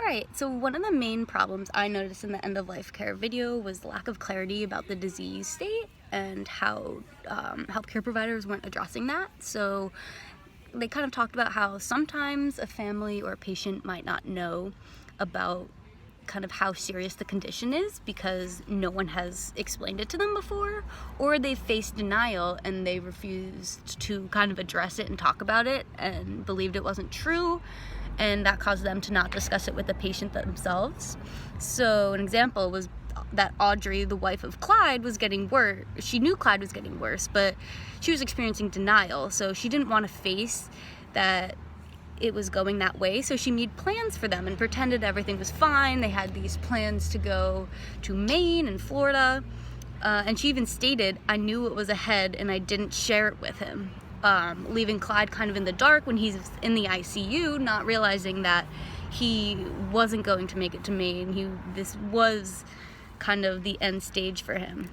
Alright, so one of the main problems I noticed in the end-of-life care video was the lack of clarity about the disease state and how healthcare providers weren't addressing that. So they kind of talked about how sometimes a family or a patient might not know about kind of how serious the condition is because no one has explained it to them before, or they faced denial and they refused to kind of address it and talk about it and believed it wasn't true, and that caused them to not discuss it with the patient themselves. So an example was that Audrey, the wife of Clyde, was getting worse. She knew Clyde was getting worse, but she was experiencing denial, so she didn't want to face that it was going that way, so she made plans for them and pretended everything was fine. They had these plans to go to Maine and Florida, and she even stated, "I knew it was ahead and I didn't share it with him," leaving Clyde kind of in the dark when he's in the ICU, not realizing that he wasn't going to make it to Maine. This was kind of the end stage for him.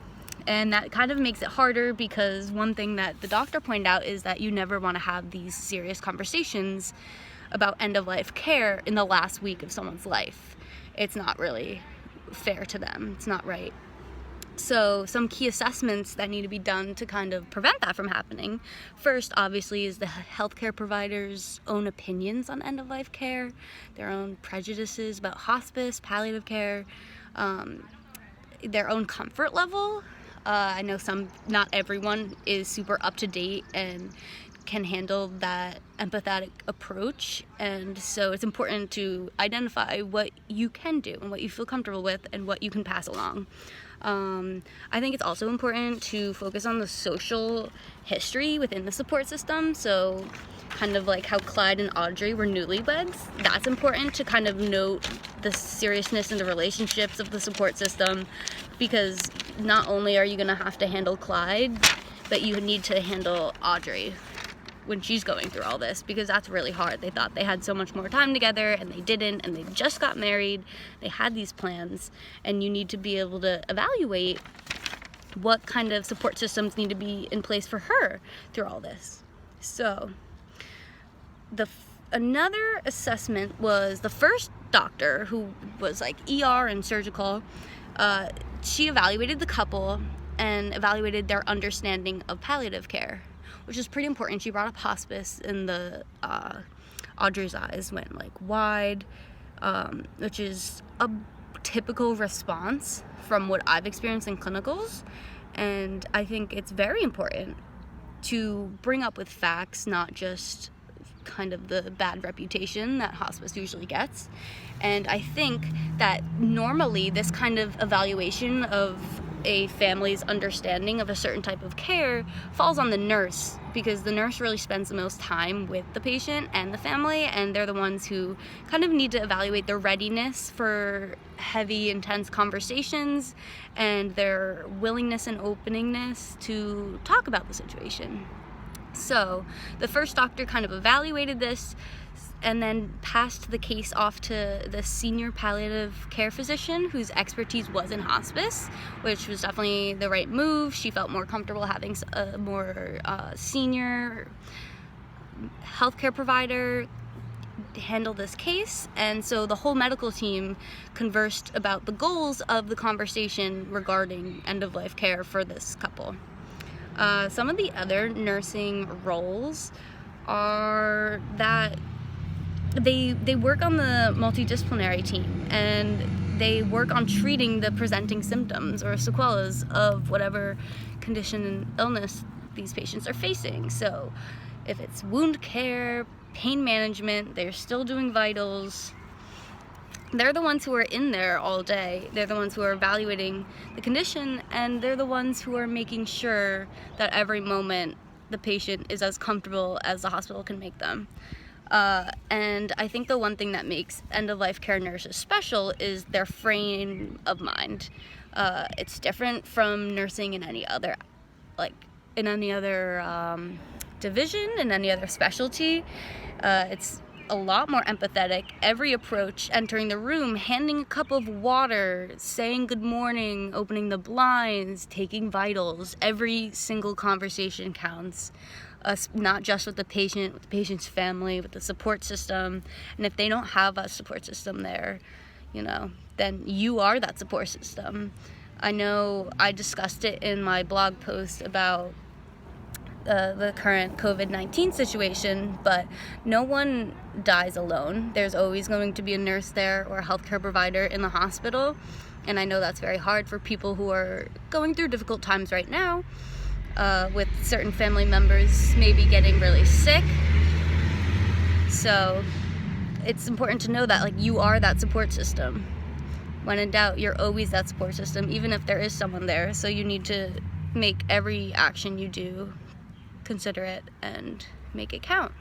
And that kind of makes it harder because one thing that the doctor pointed out is that you never want to have these serious conversations about end-of-life care in the last week of someone's life. It's not really fair to them. It's not right. So some key assessments that need to be done to kind of prevent that from happening. First, obviously, is the healthcare provider's own opinions on end-of-life care, their own prejudices about hospice, palliative care, their own comfort level. I know not everyone is super up to date and can handle that empathetic approach, and so it's important to identify what you can do and what you feel comfortable with and what you can pass along. I think it's also important to focus on the social history within the support system, so kind of like how Clyde and Audrey were newlyweds. That's important to kind of note the seriousness and the relationships of the support system, because not only are you going to have to handle Clyde, but you need to handle Audrey when she's going through all this, because that's really hard. They thought they had so much more time together and they didn't, and they just got married. They had these plans, and you need to be able to evaluate what kind of support systems need to be in place for her through all this. So another assessment was the first doctor, who was like ER and surgical. She evaluated the couple and evaluated their understanding of palliative care, which is pretty important. She brought up hospice, and Audrey's eyes went like wide, which is a typical response from what I've experienced in clinicals. And I think it's very important to bring up with facts, not just kind of the bad reputation that hospice usually gets. And I think that normally this kind of evaluation of a family's understanding of a certain type of care falls on the nurse, because the nurse really spends the most time with the patient and the family, and they're the ones who kind of need to evaluate their readiness for heavy, intense conversations and their willingness and openingness to talk about the situation. So the first doctor kind of evaluated this and then passed the case off to the senior palliative care physician, whose expertise was in hospice, which was definitely the right move. She felt more comfortable having a more senior healthcare provider handle this case, and so the whole medical team conversed about the goals of the conversation regarding end-of-life care for this couple. Some of the other nursing roles are that they work on the multidisciplinary team, and they work on treating the presenting symptoms or sequelas of whatever condition and illness these patients are facing. So if it's wound care, pain management, they're still doing vitals. They're the ones who are in there all day. They're the ones who are evaluating the condition, and they're the ones who are making sure that every moment the patient is as comfortable as the hospital can make them. And I think the one thing that makes end-of-life care nurses special is their frame of mind. It's different from nursing in any other, division, in any other specialty. It's a lot more empathetic. Every approach, entering the room, handing a cup of water, saying good morning, opening the blinds, taking vitals, every single conversation counts. us, not just with the patient, with the patient's family, with the support system. And if they don't have a support system there, you know, then you are that support system. I know I discussed it in my blog post about the current COVID-19 situation, but no one dies alone. There's always going to be a nurse there or a healthcare provider in the hospital, and I know that's very hard for people who are going through difficult times right now, with certain family members maybe getting really sick. So it's important to know that, like, you are that support system. When in doubt, you're always that support system, even if there is someone there. So you need to make every action you do, consider it, and make it count.